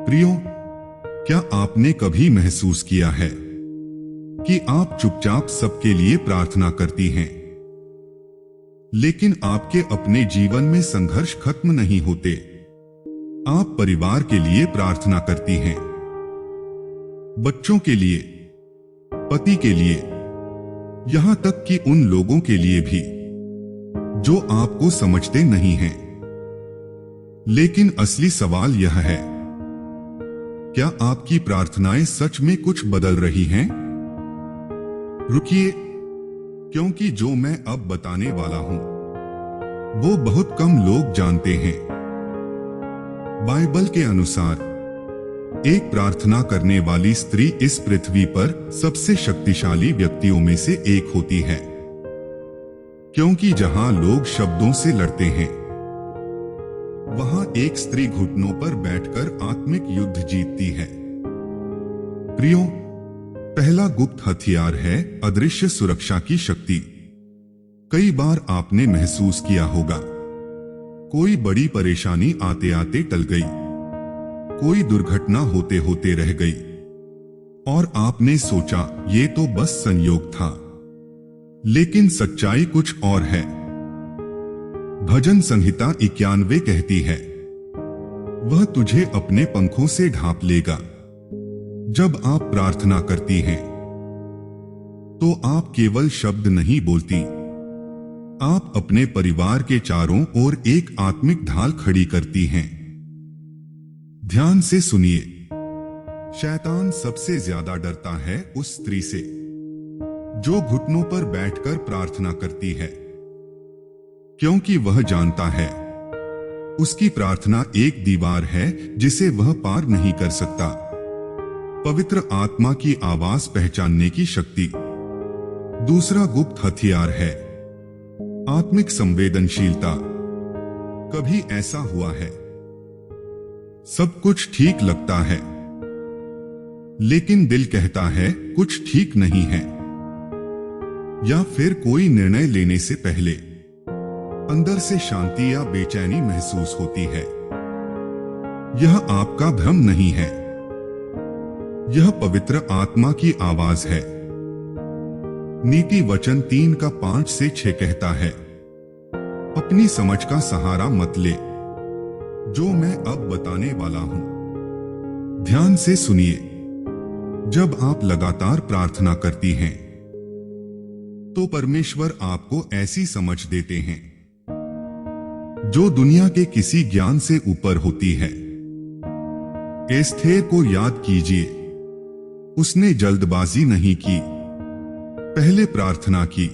प्रियो, क्या आपने कभी महसूस किया है कि आप चुपचाप सबके लिए प्रार्थना करती हैं, लेकिन आपके अपने जीवन में संघर्ष खत्म नहीं होते? आप परिवार के लिए प्रार्थना करती हैं, बच्चों के लिए, पति के लिए, यहां तक कि उन लोगों के लिए भी जो आपको समझते नहीं हैं। लेकिन असली सवाल यह है, क्या आपकी प्रार्थनाएं सच में कुछ बदल रही हैं? रुकिए, क्योंकि जो मैं अब बताने वाला हूं वो बहुत कम लोग जानते हैं। बाइबल के अनुसार एक प्रार्थना करने वाली स्त्री इस पृथ्वी पर सबसे शक्तिशाली व्यक्तियों में से एक होती है, क्योंकि जहां लोग शब्दों से लड़ते हैं, वहां एक स्त्री घुटनों पर बैठकर आत्मिक युद्ध जीतती है। प्रियो, पहला गुप्त हथियार है अदृश्य सुरक्षा की शक्ति। कई बार आपने महसूस किया होगा, कोई बड़ी परेशानी आते आते टल गई, कोई दुर्घटना होते होते रह गई, और आपने सोचा ये तो बस संयोग था। लेकिन सच्चाई कुछ और है। भजन संहिता 91 कहती है, वह तुझे अपने पंखों से ढांप लेगा। जब आप प्रार्थना करती हैं तो आप केवल शब्द नहीं बोलती, आप अपने परिवार के चारों ओर एक आत्मिक ढाल खड़ी करती हैं। ध्यान से सुनिए, शैतान सबसे ज्यादा डरता है उस स्त्री से जो घुटनों पर बैठकर प्रार्थना करती है, क्योंकि वह जानता है उसकी प्रार्थना एक दीवार है जिसे वह पार नहीं कर सकता। पवित्र आत्मा की आवाज पहचानने की शक्ति। दूसरा गुप्त हथियार है आत्मिक संवेदनशीलता। कभी ऐसा हुआ है, सब कुछ ठीक लगता है, लेकिन दिल कहता है कुछ ठीक नहीं है, या फिर कोई निर्णय लेने से पहले अंदर से शांति या बेचैनी महसूस होती है। यह आपका भ्रम नहीं है, यह पवित्र आत्मा की आवाज है। नीति वचन 3:5-6 कहता है, अपनी समझ का सहारा मत ले। जो मैं अब बताने वाला हूं, ध्यान से सुनिए। जब आप लगातार प्रार्थना करती हैं तो परमेश्वर आपको ऐसी समझ देते हैं जो दुनिया के किसी ज्ञान से ऊपर होती है। एस्थेर को याद कीजिए, उसने जल्दबाजी नहीं की, पहले प्रार्थना की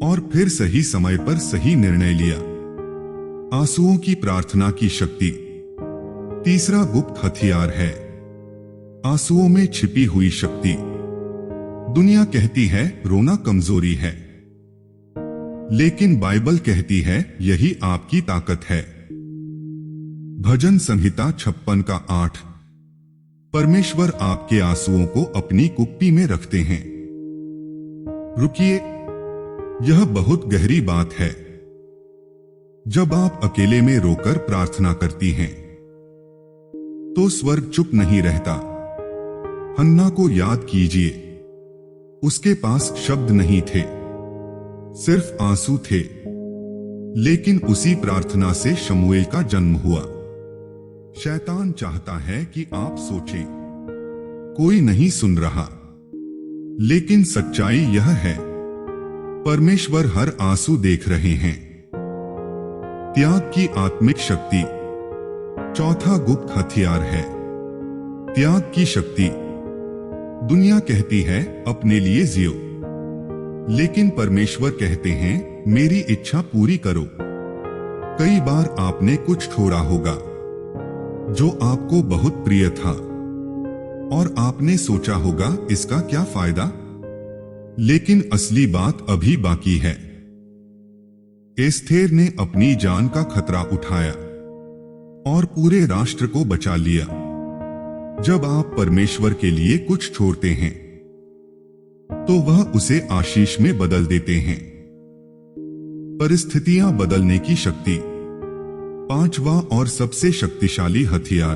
और फिर सही समय पर सही निर्णय लिया। आंसुओं की प्रार्थना की शक्ति। तीसरा गुप्त हथियार है आंसुओं में छिपी हुई शक्ति। दुनिया कहती है रोना कमजोरी है, लेकिन बाइबल कहती है यही आपकी ताकत है। भजन संहिता 56:8। परमेश्वर आपके आंसुओं को अपनी कुप्पी में रखते हैं। रुकिए, यह बहुत गहरी बात है। जब आप अकेले में रोकर प्रार्थना करती हैं तो स्वर्ग चुप नहीं रहता। हन्ना को याद कीजिए, उसके पास शब्द नहीं थे, सिर्फ आंसू थे, लेकिन उसी प्रार्थना से शमूएल का जन्म हुआ। शैतान चाहता है कि आप सोचें कोई नहीं सुन रहा, लेकिन सच्चाई यह है, परमेश्वर हर आंसू देख रहे हैं। त्याग की आत्मिक शक्ति। चौथा गुप्त हथियार है त्याग की शक्ति। दुनिया कहती है अपने लिए जियो, लेकिन परमेश्वर कहते हैं मेरी इच्छा पूरी करो। कई बार आपने कुछ छोड़ा होगा जो आपको बहुत प्रिय था, और आपने सोचा होगा इसका क्या फायदा, लेकिन असली बात अभी बाकी है। एस्थेर ने अपनी जान का खतरा उठाया और पूरे राष्ट्र को बचा लिया। जब आप परमेश्वर के लिए कुछ छोड़ते हैं तो वह उसे आशीष में बदल देते हैं। परिस्थितियां बदलने की शक्ति। पांचवा और सबसे शक्तिशाली हथियार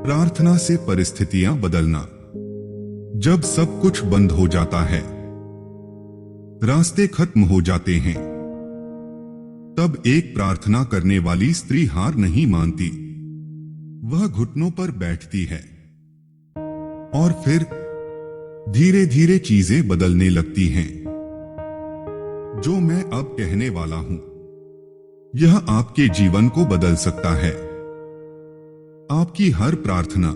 प्रार्थना से परिस्थितियां बदलना। जब सब कुछ बंद हो जाता है, रास्ते खत्म हो जाते हैं, तब एक प्रार्थना करने वाली स्त्री हार नहीं मानती। वह घुटनों पर बैठती है और फिर धीरे धीरे चीजें बदलने लगती हैं। जो मैं अब कहने वाला हूं, यह आपके जीवन को बदल सकता है। आपकी हर प्रार्थना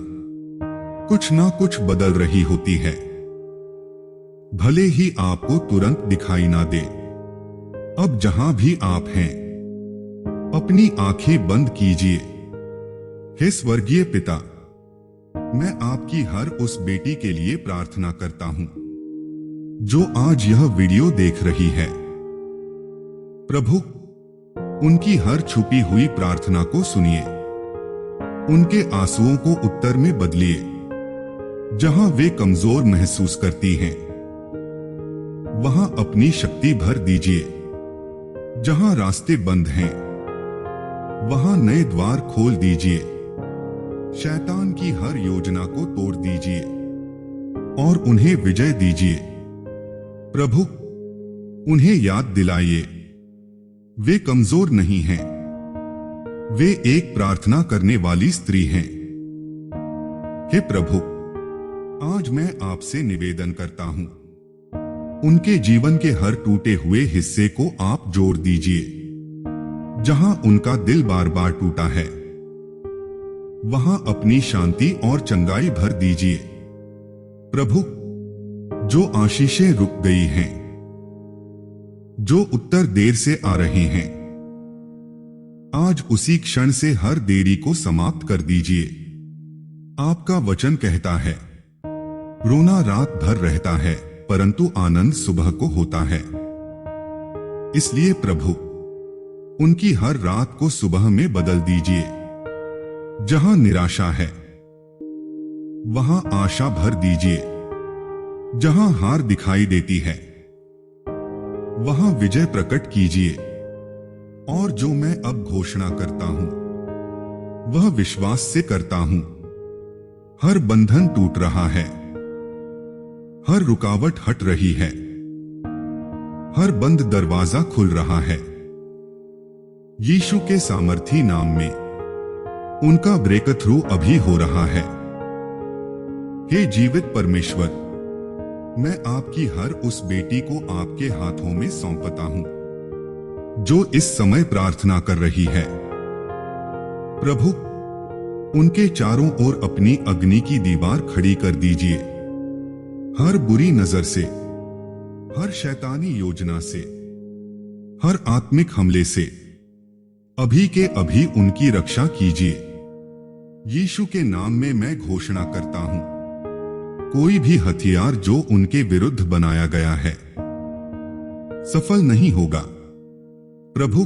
कुछ ना कुछ बदल रही होती है, भले ही आपको तुरंत दिखाई ना दे। अब जहां भी आप हैं, अपनी आंखें बंद कीजिए। हे स्वर्गीय पिता, मैं आपकी हर उस बेटी के लिए प्रार्थना करता हूं जो आज यह वीडियो देख रही है। प्रभु, उनकी हर छुपी हुई प्रार्थना को सुनिए। उनके आंसुओं को उत्तर में बदलिए। जहां वे कमजोर महसूस करती हैं, वहां अपनी शक्ति भर दीजिए। जहां रास्ते बंद हैं, वहां नए द्वार खोल दीजिए। शैतान की हर योजना को तोड़ दीजिए और उन्हें विजय दीजिए। प्रभु, उन्हें याद दिलाइए, वे कमजोर नहीं हैं। वे एक प्रार्थना करने वाली स्त्री हैं। हे प्रभु, आज मैं आपसे निवेदन करता हूं, उनके जीवन के हर टूटे हुए हिस्से को आप जोड़ दीजिए। जहां उनका दिल बार बार टूटा है, वहां अपनी शांति और चंगाई भर दीजिए। प्रभु, जो आशीषें रुक गई हैं, जो उत्तर देर से आ रहे हैं, आज उसी क्षण से हर देरी को समाप्त कर दीजिए। आपका वचन कहता है, रोना रात भर रहता है, परंतु आनंद सुबह को होता है। इसलिए प्रभु, उनकी हर रात को सुबह में बदल दीजिए। जहां निराशा है, वहां आशा भर दीजिए। जहां हार दिखाई देती है, वहां विजय प्रकट कीजिए। और जो मैं अब घोषणा करता हूं, वह विश्वास से करता हूं। हर बंधन टूट रहा है, हर रुकावट हट रही है, हर बंद दरवाजा खुल रहा है। यीशु के सामर्थी नाम में उनका ब्रेक थ्रू अभी हो रहा है। हे जीवित परमेश्वर, मैं आपकी हर उस बेटी को आपके हाथों में सौंपता हूं, जो इस समय प्रार्थना कर रही है। प्रभु, उनके चारों ओर अपनी अग्नि की दीवार खड़ी कर दीजिए। हर बुरी नजर से, हर शैतानी योजना से, हर आत्मिक हमले से अभी के अभी उनकी रक्षा कीजिए। यीशु के नाम में मैं घोषणा करता हूं, कोई भी हथियार जो उनके विरुद्ध बनाया गया है, सफल नहीं होगा। प्रभु,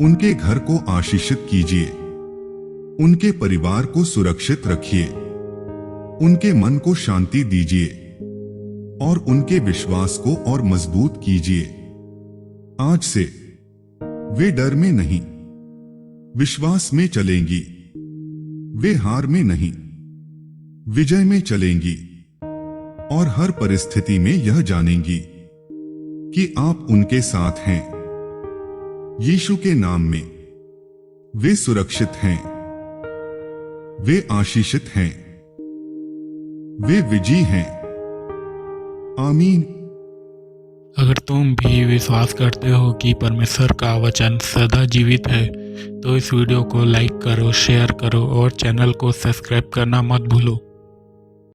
उनके घर को आशीषित कीजिए। उनके परिवार को सुरक्षित रखिए। उनके मन को शांति दीजिए और उनके विश्वास को और मजबूत कीजिए। आज से वे डर में नहीं, विश्वास में चलेंगी। वे हार में नहीं, विजय में चलेंगी और हर परिस्थिति में यह जानेंगी कि आप उनके साथ हैं। यीशु के नाम में वे सुरक्षित हैं, वे आशीषित हैं, वे विजयी हैं। आमीन। अगर तुम भी विश्वास करते हो कि परमेश्वर का वचन सदा जीवित है, तो इस वीडियो को लाइक करो, शेयर करो और चैनल को सब्सक्राइब करना मत भूलो।